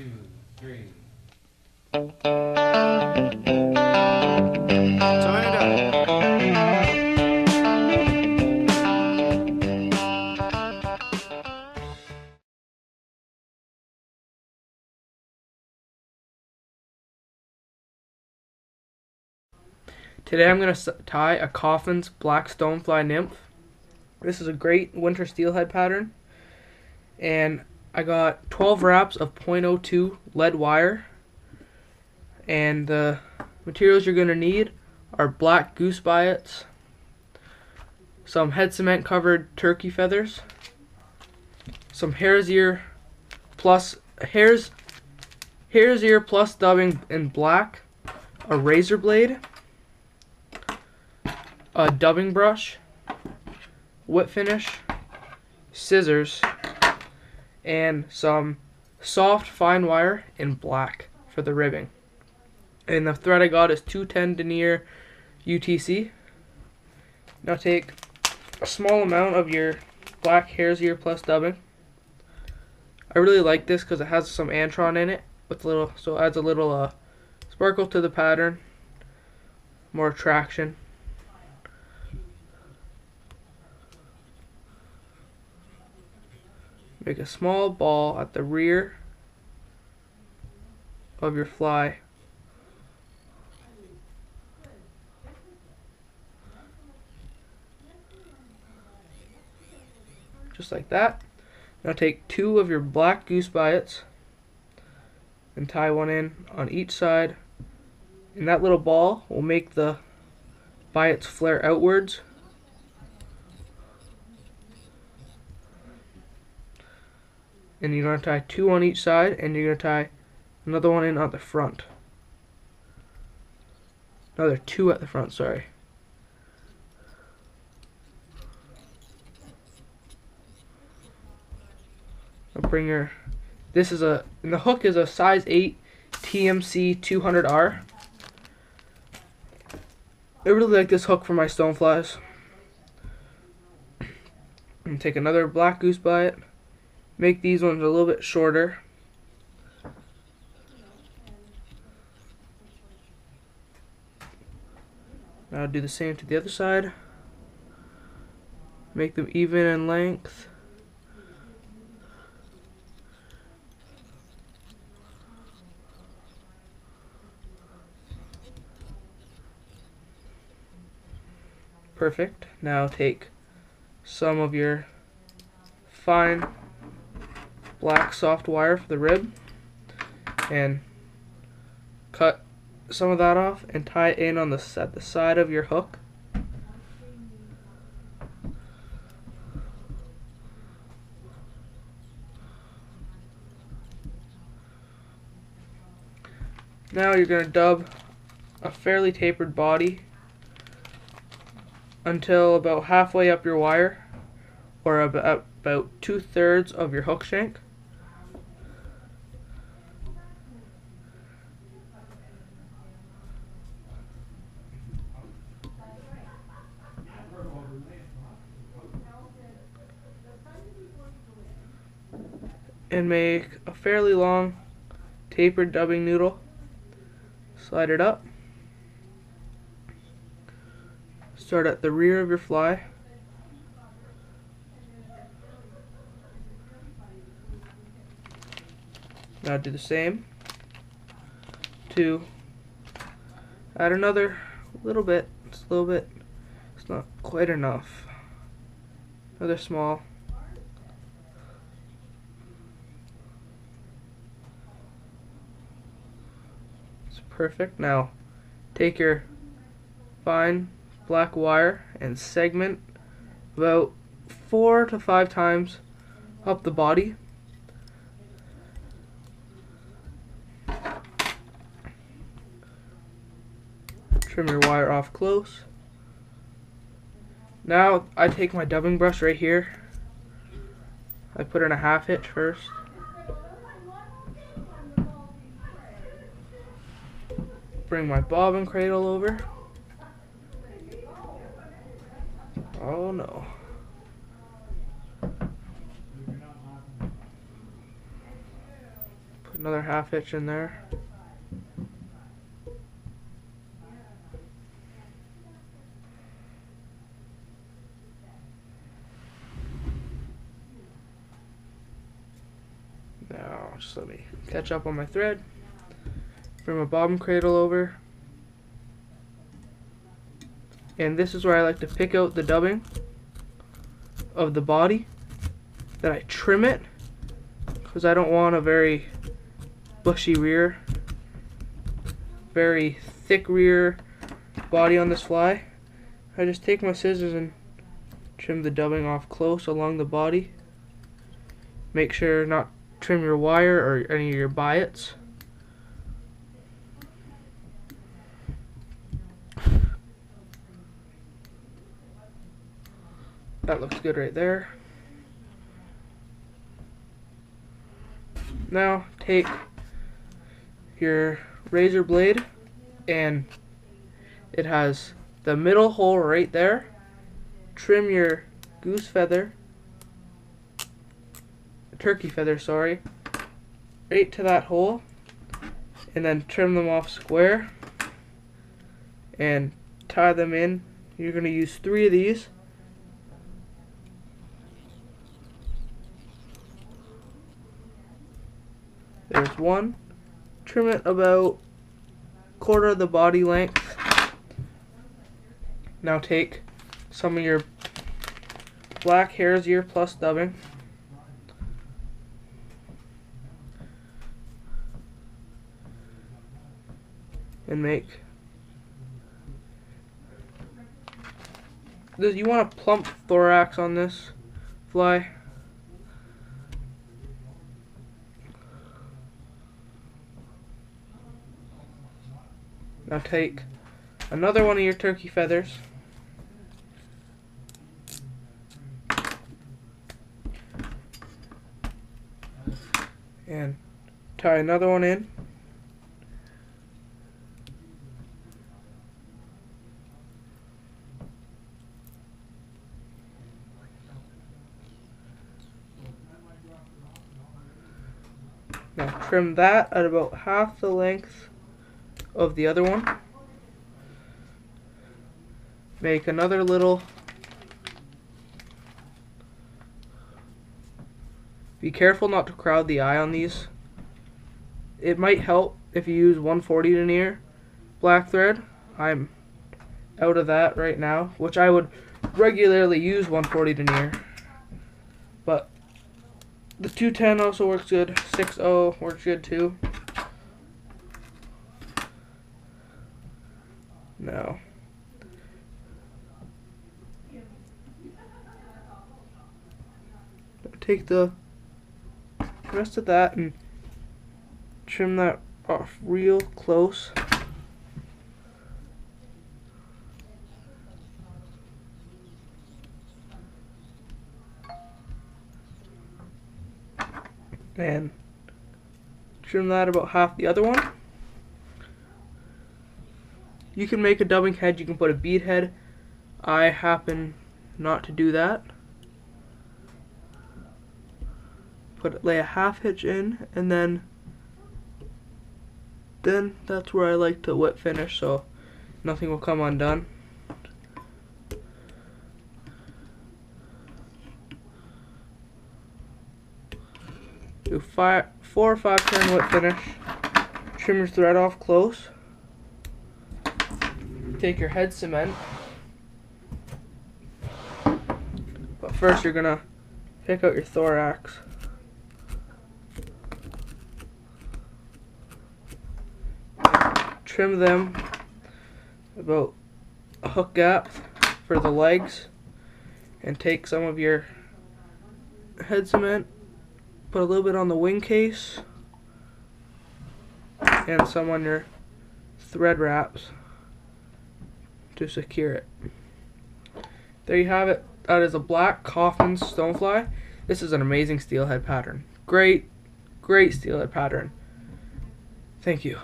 2, 3. Turn it up. Today I'm going to tie a Kauffman's black stonefly nymph. This is a great winter steelhead pattern. And I got 12 wraps of .02 lead wire. And the materials you're going to need are black goose biots, some head cement covered turkey feathers, some hare's ear plus dubbing in black, a razor blade, a dubbing brush, whip finish, scissors, and some soft fine wire in black for the ribbing. And the thread I got is 210 denier UTC. Now take a small amount of your black hare's ear plus dubbing. I really like this because it has some antron in it with so it adds a little sparkle to the pattern, more attraction. Make a small ball at the rear of your fly. Just like that. Now take 2 of your black goose biots and tie one in on each side. And that little ball will make the biots flare outwards. And you're going to tie 2 on each side, and you're going to tie another one in on the front. Another 2 at the front, sorry. I'll bring your, and the hook is a size 8 TMC 200R. I really like this hook for my stoneflies. And take another black goose biot. Make these ones a little bit shorter. Now do the same to the other side. Make them even in length. Perfect. Now take some of your fine black soft wire for the rib and cut some of that off and tie it in on at the side of your hook. Now you're going to dub a fairly tapered body until about halfway up your wire, or about 2/3 of your hook shank. And make a fairly long tapered dubbing noodle. Slide it up. Start at the rear of your fly. Now do the same. 2. Add another little bit. Just a little bit. It's not quite enough. Another small. It's perfect. Now take your fine black wire and segment about 4 to 5 times up the body. Trim your wire off close. Now I take my dubbing brush right here. I put in a half hitch first. Bring my bobbin cradle over. Oh no. Put Another half hitch in there. Now, just let me catch up on my thread. Bring my bobbin cradle over. And this is where I like to pick out the dubbing of the body. Then I trim it, because I don't want a very bushy rear, very thick rear body on this fly. I just take my scissors and trim the dubbing off close along the body. Make sure not trim your wire or any of your biots. That looks good right there. Now take your razor blade, and it has the middle hole right there. Trim your goose feather, turkey feather, sorry, right to that hole, and then trim them off square and tie them in. You're going to use 3 of these. There's one. Trim it about 1/4 of the body length. Now take some of your black hare's ear plus dubbing. And make this. You want a plump thorax on this fly. Now take another one of your turkey feathers and tie another one in. Now trim that at about half the length of the other one. Make another little. Be careful not to crowd the eye on these. It might help if you use 140 denier black thread. I'm out of that right now, which I would regularly use 140 denier, but the 210 also works good. 6.0 works good too. Now, take the rest of that and trim that off real close. And trim that about half the other one. You can make a dubbing head, you can put a bead head. I happen not to do that. Lay a half hitch in, and then that's where I like to whip finish, so nothing will come undone. Do 4 or 5 turn whip finish. Trim your thread off close. Take your head cement, but first you're gonna pick out your thorax. Trim them about a hook gap for the legs, and take some of your head cement, put a little bit on the wing case, and some on your thread wraps to secure it. There you have it. That is a black Kauffmans stonefly. This is an amazing steelhead pattern. Great steelhead pattern. Thank you.